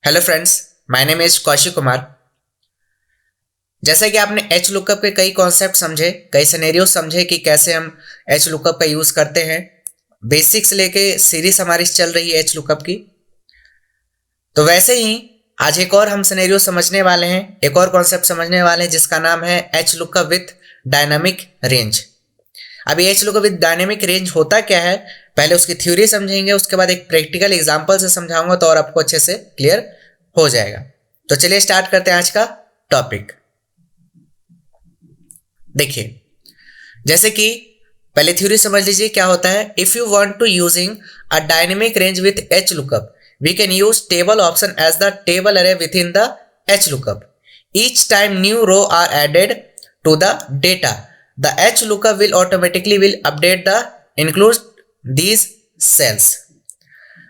Hello friends, my name is Kaushik Kumar. जैसा कि आपने एच लुकअप के कई कॉन्सेप्ट समझे, कई सिनेरियो समझे कि कैसे हम एच लुकअप का यूज़ करते हैं। बेसिक्स लेके सीरीज हमारी चल रही है एच लुकअप की। तो वैसे ही आज एक और हम सिनेरियो समझने वाले हैं, एक और कॉन्सेप्ट समझने वाले हैं जिसका नाम है H lookup with dynamic range. अभी H lookup with dynamic range होता क्या है, पहले उसकी थ्योरी समझेंगे, उसके बाद एक प्रैक्टिकल एग्जांपल से समझाऊंगा तो और आपको अच्छे से क्लियर हो जाएगा। तो चलिए स्टार्ट करते हैं आज का टॉपिक। देखिए, जैसे कि पहले थ्योरी समझ लीजिए क्या होता है। If you want to using a dynamic range with H lookup, we can use table option as the table array within the H lookup. Each time new row are added to the data, the H lookup will automatically will update the include these cells.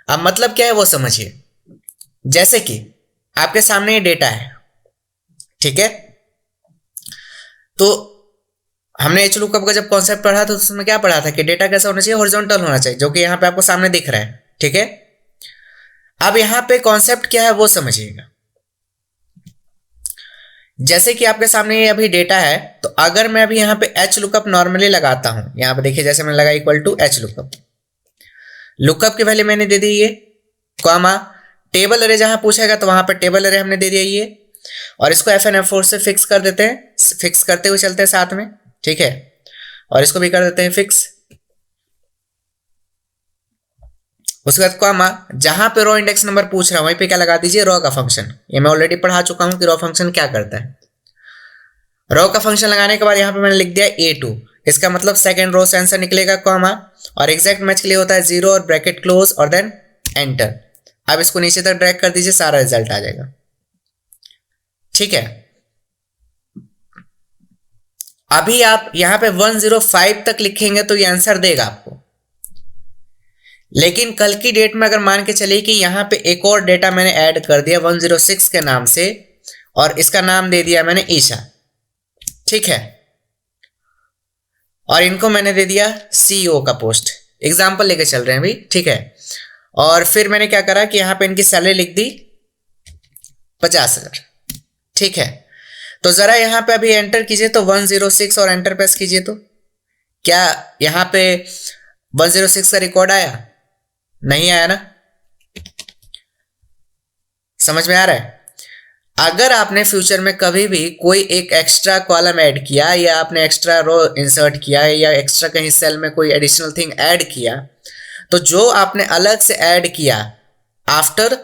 अब मतलब क्या है वो समझिए। जैसे कि आपके सामने ये डेटा है, ठीक है। तो हमने एच लुकअप का जब कॉन्सेप्ट पढ़ा था तो उसमें क्या पढ़ा था कि डेटा कैसा होना चाहिए, हॉरिजॉन्टल होना चाहिए, जो कि यहां पे आपको सामने दिख रहा है, ठीक है। अब यहां पे कॉन्सेप्ट क्या है वो समझिएगा। जैसे कि आपके सामने ये अभी डेटा है, तो अगर मैं अभी यहां पे एच लुकअप नॉर्मली लगाता हूं, यहां पे देखिए जैसे मैंने लगा equal to H lookup, lookup की वैल्यू मैंने दे दी ये, कॉमा टेबल अरे जहां पूछेगा तो वहां पर टेबल अरे हमने दे दिया ये, और इसको एफ एन एफ फोर से फिक्स कर देते हैं, फिक्स करते हुए चलते हैं साथ में, ठीक है। और इसको भी कर देते हैं फिक्स। उसके बाद कॉमा जहां पे रो इंडेक्स नंबर पूछ रहा हूं वहीं पे क्या लगा दीजिए, रो का फंक्शन। ये मैं ऑलरेडी पढ़ा चुका हूं कि रो फंक्शन क्या करता है। रो का फंक्शन लगाने के बाद यहां पे मैंने लिख दिया A2, इसका मतलब सेकंड रो से आंसर निकलेगा, कॉमा और एग्जैक्ट मैच के लिए होता है 0 और ब्रैकेट क्लोज और देन एंटर। अब इसको नीचे तक ड्रैग कर दीजिए, सारा रिजल्ट आ जाएगा, ठीक है। अभी आप यहां पे 105 तक लिखेंगे तो ये आंसर देगा आपको। लेकिन कल की डेट में अगर मान के चलिए कि यहां पे एक और डेटा मैंने ऐड कर दिया 106 के नाम से, और इसका नाम दे दिया मैंने ईशा, ठीक है। और इनको मैंने दे दिया सीईओ का पोस्ट, एग्जाम्पल लेके चल रहे हैं अभी, ठीक है। और फिर मैंने क्या करा कि यहां पे इनकी सैलरी लिख दी 50,000, ठीक है। तो जरा यहां पे अभी एंटर कीजिए तो 106 और एंटर प्रेस कीजिए तो क्या यहां पे 106 का रिकॉर्ड आया? नहीं आया ना। समझ में आ रहा है? अगर आपने फ्यूचर में कभी भी कोई एक एक्स्ट्रा कॉलम ऐड किया, या आपने एक्स्ट्रा रो इंसर्ट किया, या एक्स्ट्रा कहीं सेल में कोई एडिशनल थिंग ऐड किया, तो जो आपने अलग से ऐड किया आफ्टर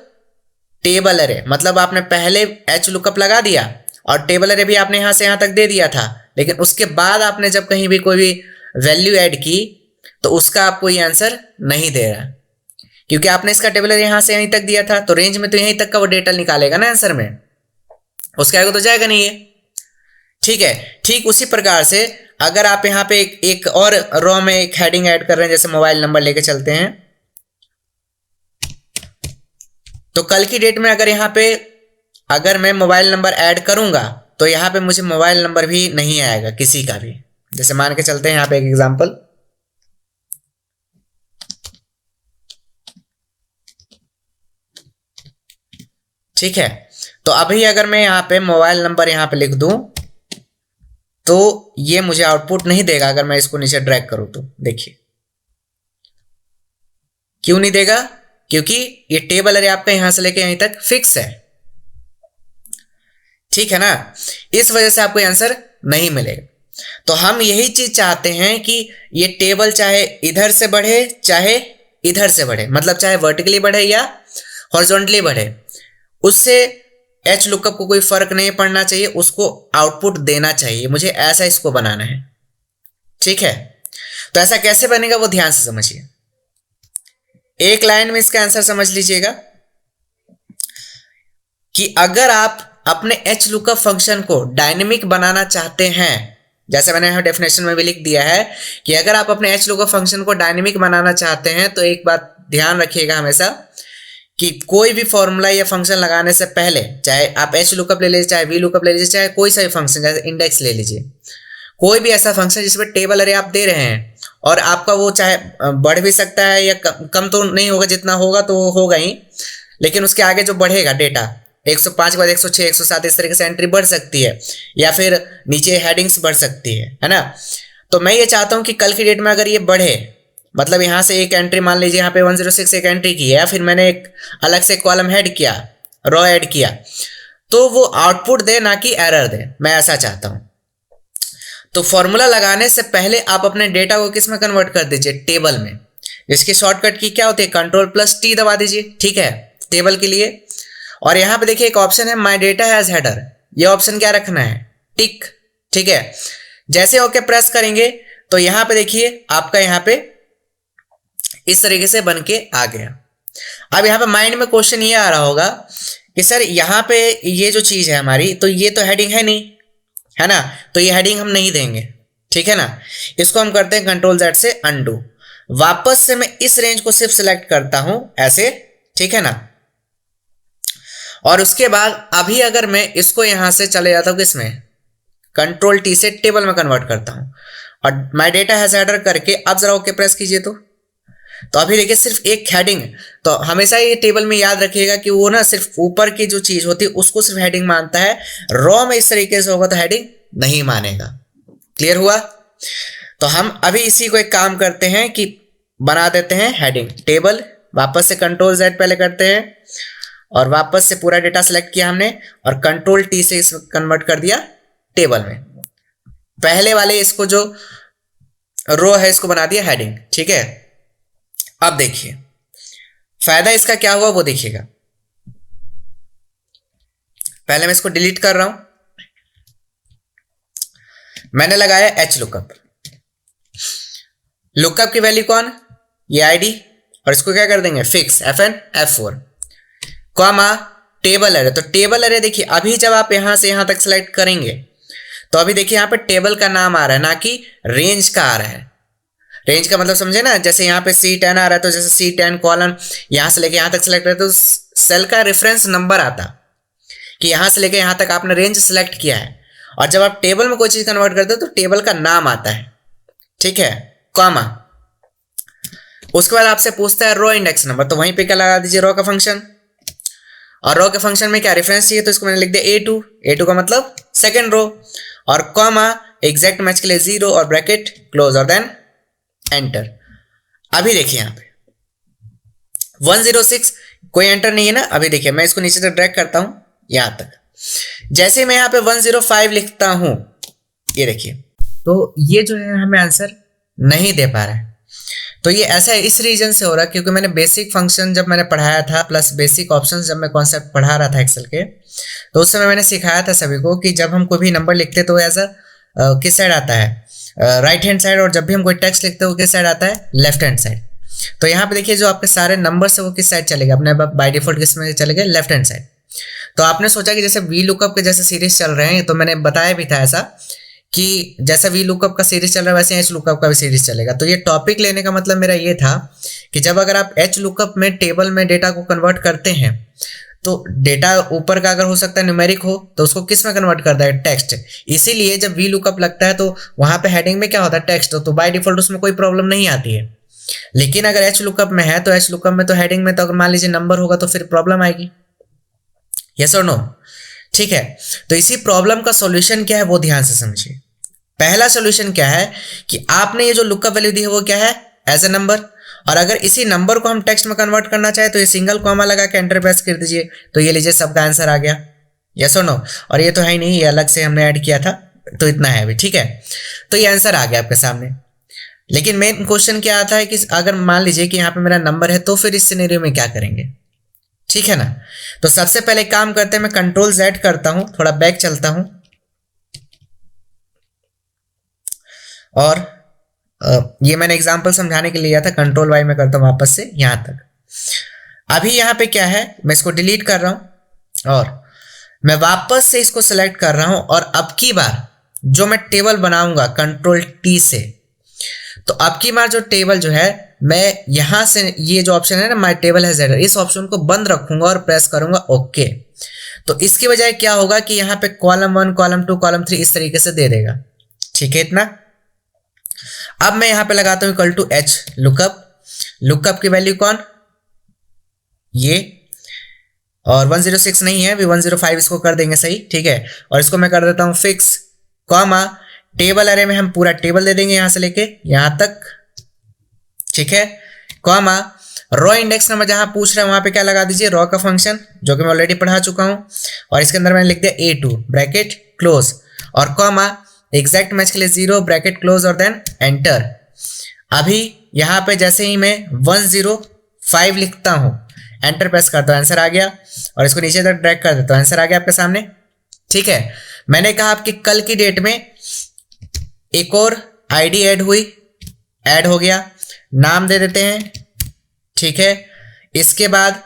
टेबल अरे, मतलब आपने पहले एच लुकअप लगा दिया और टेबल अरे भी आपने यहां से यहां तक दे दिया था, लेकिन उसके बाद आपने जब कहीं भी कोई भी वैल्यू ऐड की तो उसका आपको ये आंसर नहीं दे रहा, क्योंकि आपने इसका टेबल अरे यहां से यहीं तक दिया था, तो रेंज में तो यहीं तक का वो डेटा निकालेगा ना आंसर में, उसके आगे तो जाएगा नहीं है, ठीक है। ठीक उसी प्रकार से अगर आप यहाँ पे एक और रो में एक हेडिंग ऐड कर रहे हैं, जैसे मोबाइल नंबर लेके चलते हैं, तो कल की डेट में अगर यहाँ पे अगर मैं मोबाइल नंबर ऐड करूंगा तो यहाँ पे मुझे मोबाइल नंबर भी नहीं आएगा किसी का भी। जैसे मान के चलते हैं यहाँ पे एक एग्जांपल, ठीक है। तो अभी अगर मैं यहाँ पे मोबाइल नंबर यहाँ पे लिख दूं तो ये मुझे आउटपुट नहीं देगा। अगर मैं इसको नीचे ड्रैग करूं तो देखिए, क्यों नहीं देगा? क्योंकि ये टेबल अरे आपका यहां से लेके यहीं तक फिक्स है, ठीक है ना। इस वजह से आपको आंसर नहीं मिलेगा। तो हम यही चीज चाहते हैं कि ये टेबल चाहे इधर से बढ़े चाहे इधर से बढ़े, मतलब चाहे वर्टिकली बढ़े या हॉरिजॉन्टली बढ़े, उससे एच लुकअप को कोई फर्क नहीं पड़ना चाहिए, उसको आउटपुट देना चाहिए। मुझे ऐसा इसको बनाना है, ठीक है। तो ऐसा कैसे बनेगा वो ध्यान से समझिए। एक लाइन में इसका आंसर समझ लीजिएगा कि अगर आप अपने एच लुकअप फंक्शन को डायनेमिक बनाना चाहते हैं, जैसे मैंने यहां डेफिनेशन में भी लिख दिया है कि अगर आप अपने एच लुकअप फंक्शन को डायनेमिक बनाना चाहते हैं, तो एक बात ध्यान रखिएगा हमेशा कि कोई भी फॉर्मूला या फंक्शन लगाने से पहले, चाहे आप एच लुकअप ले लीजिए, चाहे वी लुकअप ले लीजिए, चाहे कोई सा भी फंक्शन, जैसे इंडेक्स ले लीजिए, कोई भी ऐसा फंक्शन जिसमें टेबल अरे आप दे रहे हैं और आपका वो चाहे बढ़ भी सकता है या कम तो नहीं होगा, जितना होगा तो होगा ही, लेकिन उसके आगे जो बढ़ेगा डेटा 105 के बाद 106, 107 इस तरीके से एंट्री बढ़ सकती है, या फिर नीचे हेडिंग्स बढ़ सकती है ना। तो मैं ये चाहता हूं कि कल की डेट में अगर ये बढ़े, मतलब यहाँ से एक एंट्री मान लीजिए यहाँ पे 106 एक एंट्री की है, या फिर मैंने एक अलग से कॉलम ऐड किया, रो ऐड किया, तो वो आउटपुट दे ना कि एरर दे, मैं ऐसा चाहता हूं। तो फॉर्मूला लगाने से पहले आप अपने डेटा को किस में कन्वर्ट कर दीजिए, टेबल में। इसकी शॉर्टकट की क्या होती है, Ctrl+T दबा दीजिए, ठीक है, टेबल के लिए। और यहाँ पे देखिए एक ऑप्शन है माय डेटा हैज हेडर, ये ऑप्शन क्या रखना है, टिक, ठीक है। जैसे ओके प्रेस करेंगे तो यहाँ पे देखिए आपका यहाँ पे इस तरीके से बन के आ गया। अब यहाँ पे माइंड में क्वेश्चन ये आ रहा होगा कि सर यहाँ पे ये जो चीज है हमारी, तो ये तो हेडिंग है नहीं, है ना, तो ये हेडिंग हम नहीं देंगे, ठीक है ना। इसको हम करते हैं Ctrl+Z से अनडू। वापस से मैं इस रेंज को सिर्फ सिलेक्ट करता हूं ऐसे, ठीक है ना। और उसके बाद अभी अगर मैं इसको यहां से चले जाता हूं किसमें, Ctrl+T से टेबल में कन्वर्ट करता हूं, और माय डेटा हैज हेडर करके अब जरा ओके प्रेस कीजिए तो अभी देखिए सिर्फ एक हेडिंग। तो हमेशा ये टेबल में याद रखिएगा कि वो ना सिर्फ ऊपर की जो चीज होती है उसको सिर्फ हेडिंग मानता है, रॉ में इस तरीके से होगा तो हेडिंग नहीं मानेगा। क्लियर हुआ। तो हम अभी इसी को एक काम करते हैं कि बना देते हैं हेडिंग टेबल। वापस से Ctrl+Z पहले करते हैं, और वापस से पूरा डेटा सेलेक्ट किया हमने, और Ctrl+T से इसको कन्वर्ट कर दिया टेबल में। पहले वाले इसको जो रो है इसको बना दिया हेडिंग, ठीक है। अब देखिए फायदा इसका क्या हुआ वो देखिएगा। पहले मैं इसको डिलीट कर रहा हूं, मैंने लगाया एच लुकअप। लुकअप की वैल्यू कौन, ये आईडी, और इसको क्या कर देंगे fix FN F4 comma table array. तो टेबल एरे देखिए अभी जब आप यहां से यहां तक सेलेक्ट करेंगे तो अभी देखिए यहां पे टेबल का नाम आ रहा है, ना कि रेंज का आ रहा है। रेंज का मतलब समझे ना, जैसे यहाँ पे C10 आ रहा है तो जैसे C10 कॉलम यहां से लेके यहां तक सेलेक्ट रहता है तो सेल का रेफरेंस नंबर आता कि यहां से लेके यहां तक आपने रेंज सेलेक्ट किया है। और जब आप टेबल में कोई चीज कन्वर्ट करते हो तो टेबल का नाम आता है, ठीक है, कॉमा। उसके बाद आपसे पूछता है रो इंडेक्स नंबर, तो वहीं पे क्या लगा दीजिए, रो का फंक्शन। और रो के फंक्शन में क्या रेफरेंस चाहिए, तो इसको मैंने लिख दिया A2, A2 का मतलब सेकेंड रो, और कॉमा एग्जैक्ट मैच के लिए 0 और ब्रैकेट क्लोज और देन एंटर। अभी देखिए यहाँ पे 106 कोई एंटर नहीं है ना। अभी देखिए मैं इसको नीचे तक ड्रैग करता हूं यहां तक, जैसे मैं यहाँ पे 105 लिखता हूं, ये देखिए तो ये जो है हमें आंसर नहीं दे पा रहा है। तो ये ऐसा है इस रीजन से हो रहा है क्योंकि मैंने बेसिक फंक्शन जब मैंने पढ़ाया था प्लस बेसिक ऑप्शंस जब मैं कॉन्सेप्ट पढ़ा रहा था एक्सेल के, तो उस समय मैंने सिखाया था सभी को कि जब हम कोई भी नंबर लिखते तो ऐसा किस साइड आता है, राइट हैंड साइड, और जब भी हम कोई टेक्स्ट लिखते हैं वो किस साइड आता है, लेफ्ट हैंड साइड। तो यहाँ पे देखिए जो आपके सारे नंबर्स है वो किस साइड चले गए, अपने बाय डिफॉल्ट किस में चले गए, लेफ्ट हैंड साइड। तो आपने सोचा कि जैसे वी लुकअप के जैसे सीरीज चल रहे हैं, तो मैंने बताया भी था ऐसा कि जैसा वी लुकअप का सीरीज चल रहा है वैसे एच लुकअप का भी सीरीज चलेगा। तो ये टॉपिक लेने का मतलब मेरा ये था कि जब अगर आप एच लुकअप में टेबल में डेटा को कन्वर्ट करते हैं तो डेटा ऊपर का अगर हो सकता है न्यूमेरिक हो तो उसको किस में कन्वर्ट करता है, टेक्स्ट। इसीलिए जब वी लुकअप लगता है तो वहां पे हेडिंग में क्या होता है, टेक्स्ट, तो बाय डिफॉल्ट उसमें कोई प्रॉब्लम नहीं आती है। लेकिन अगर एच लुकअप में है तो एच लुकअप में तो हेडिंग में तो अगर मान लीजिए नंबर होगा तो फिर प्रॉब्लम आएगी, यस और नो, ठीक है। तो इसी प्रॉब्लम का सॉल्यूशन क्या है वो ध्यान से समझिए। पहला सॉल्यूशन क्या है कि आपने ये जो लुकअप वैल्यू दी है वो क्या है, एज ए नंबर, और अगर इसी नंबर को हम टेक्स्ट में कन्वर्ट करना चाहे तो ये सिंगल कॉमा लगा के एंटर प्रेस कर दीजिए, तो ये लीजिए सबका आंसर आ गया, यस और नो। और ये तो है ही नहीं, ये अलग से हमने ऐड किया था, तो इतना है अभी, ठीक है। तो ये आंसर आ गया आपके सामने। लेकिन मेन क्वेश्चन क्या आता है कि अगर मान लीजिए कि यहाँ पे मेरा नंबर है तो फिर इस सिनेरियो में क्या करेंगे, ठीक है ना। तो सबसे पहले काम करते हैं, मैं Ctrl+Z करता हूं, थोड़ा बैक चलता हूं, और ये मैंने एग्जांपल समझाने के लिए लिया था, Ctrl+Y में करता हूं वापस से यहां तक। अभी यहां पे क्या है, मैं इसको डिलीट कर रहा हूं और मैं वापस से इसको सेलेक्ट कर रहा हूं, और अब की बार जो मैं टेबल बनाऊंगा Ctrl+T से, तो अब की बार जो टेबल जो है मैं यहां से ये जो ऑप्शन है ना माय टेबल हैज हेडर, इस ऑप्शन को बंद रखूंगा और प्रेस करूंगा ओके। तो इसकी बजाय क्या होगा कि यहाँ पे कॉलम 1, कॉलम 2, कॉलम 3 इस तरीके से दे देगा, ठीक है इतना। अब मैं यहां पे लगाता हूं =H लुकअप। लुकअप की वैल्यू कौन, ये और 106 नहीं है, अभी 105 इसको कर देंगे सही, ठीक है। और इसको मैं कर देता हूँ फिक्स, कॉमा, टेबल अरे में हम पूरा टेबल दे देंगे यहाँ से लेके यहाँ तक, ठीक है, कॉमा, रॉ इंडेक्स नंबर जहां पूछ रहे हैं वहां पे क्या लगा दीजिए, रॉ का फंक्शन, जो कि मैं ऑलरेडी पढ़ा चुका हूं, और इसके अंदर मैंने लिख दिया A2 ब्रैकेट क्लोज, और कॉमा, एग्जैक्ट मैच के लिए 0 ब्रैकेट क्लोज और देन एंटर। अभी यहाँ पे जैसे ही मैं 105 लिखता हूँ, एंटर प्रेस करता हूँ, आंसर आ गया, और इसको नीचे तक ड्रैग कर देता हूँ, आंसर आ गया आपके सामने, ठीक है। मैंने कहा आपकी कल की डेट में एक और आईडी ऐड हो गया, नाम दे देते हैं, ठीक है। इसके बाद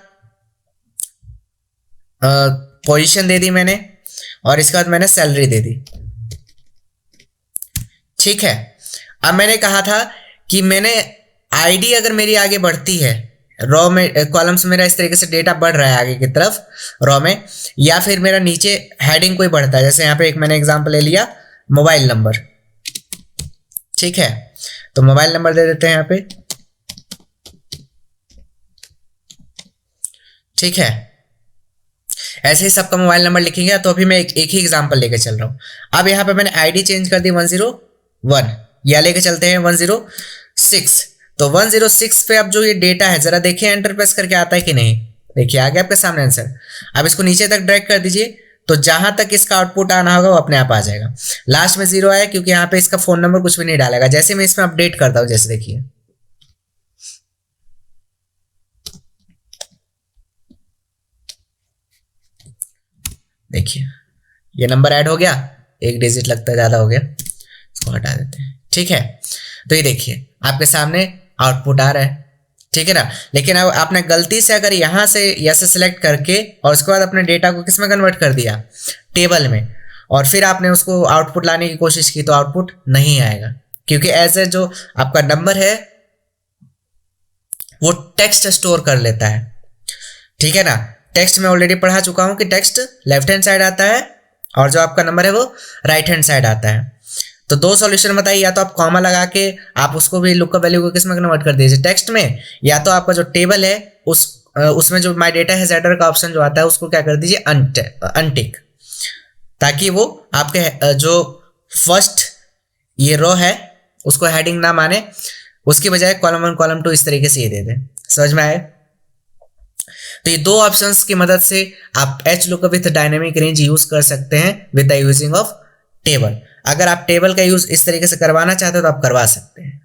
पोजीशन दे दी मैंने, और इसके बाद मैंने सैलरी दे दी, ठीक है। अब मैंने कहा था कि मैंने आईडी अगर मेरी आगे बढ़ती है, रॉ में कॉलम्स मेरा इस तरीके से डेटा बढ़ रहा है आगे की तरफ रॉ में, या फिर मेरा नीचे हेडिंग कोई बढ़ता है, जैसे यहाँ पे एक मैंने एग्जांपल ले लिया मोबाइल नंबर, ठीक है, तो मोबाइल नंबर दे देते हैं यहाँ पे, ठीक है। ऐसे ही सबका मोबाइल नंबर लिखेंगे, तो अभी मैं एक ही एग्जांपल लेके चल रहा हूँ। अब यहाँ पे मैंने आईडी चेंज कर दी 101, या लेके चलते हैं 106, तो 106 पे अब जो ये डेटा है जरा देखिए एंटर प्रेस करके आता है कि नहीं, देखिए आ गया आपके सामने आंसर। अब इसको नीचे तक ड्रैग कर दीजिए, तो जहां तक इसका आउटपुट आना होगा वो अपने आप आ जाएगा। लास्ट में 0 आया क्योंकि यहाँ पे इसका फोन नंबर कुछ भी नहीं डालेगा। जैसे मैं इसमें अपडेट करता हूँ, जैसे देखिए देखिए ये नंबर ऐड हो गया, एक डिजिट लगता है ज्यादा हो गया, इसको हटा देते हैं, ठीक है। तो ये देखिए आपके सामने आउटपुट आ रहा है, ठीक है ना। लेकिन अब आपने गलती से अगर यहाँ से ऐसे सिलेक्ट करके और उसके बाद अपने डेटा को किस में कन्वर्ट कर दिया, टेबल में, और फिर आपने उसको आउटपुट लाने की कोशिश की, तो आउटपुट नहीं आएगा, क्योंकि एज ए जो आपका नंबर है वो टेक्स्ट स्टोर कर लेता है, ठीक है ना। टेक्स्ट में ऑलरेडी पढ़ा चुका हूं कि टेक्स्ट लेफ्ट हैंड साइड आता है और जो आपका नंबर है वो राइट हैंड साइड आता है। तो दो सॉल्यूशन बताइए, या तो आप कॉमा लगा के आप उसको भी लुकअप वैल्यू को किस में कन्वर्ट कर दीजिए, टेक्स्ट में, या तो आपका जो टेबल है उसमें जो माई डेटा है जेडर का ऑप्शन जो आता है उसको क्या कर दीजिए अनटिक, ताकि वो आपके जो फर्स्ट ये रो है उसको हेडिंग ना माने, उसकी बजाय कॉलम 1 कॉलम 2 इस तरीके से ये दे दें। समझ में आए? तो ये दो ऑप्शंस की मदद से आप H lookup with dynamic range use कर सकते हैं with the using of table. अगर आप टेबल का यूज इस तरीके से करवाना चाहते हो तो आप करवा सकते हैं,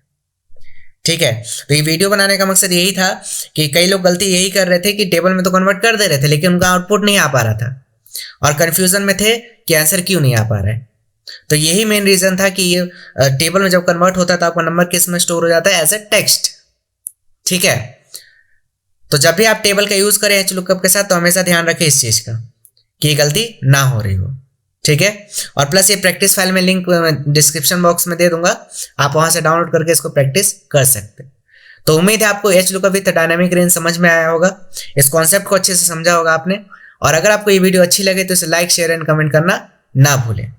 ठीक है। तो ये वीडियो बनाने का मकसद यही था कि कई लोग गलती यही कर रहे थे कि टेबल में तो कन्वर्ट कर दे रहे थे लेकिन उनका आउटपुट नहीं आ पा रहा था और कंफ्यूजन में थे कि आंसर क्यों नहीं आ पा रहा है। तो यही मेन रीजन था कि ये टेबल में जब कन्वर्ट होता है तो आपका नंबर किस में स्टोर हो जाता है, एज ए टेक्स्ट, ठीक है। तो जब भी आप टेबल का यूज करें एच लुकअप के साथ तो हमेशा ध्यान रखें इस चीज का कि ये गलती ना हो रही हो, ठीक है। और प्लस ये प्रैक्टिस फाइल में लिंक डिस्क्रिप्शन बॉक्स में दे दूंगा, आप वहां से डाउनलोड करके इसको प्रैक्टिस कर सकते हैं। तो उम्मीद है आपको H lookup with dynamic range समझ में आया होगा, इस कॉन्सेप्ट को अच्छे से समझा होगा आपने। और अगर आपको ये वीडियो अच्छी लगे तो इसे लाइक शेयर एंड कमेंट करना ना भूलें।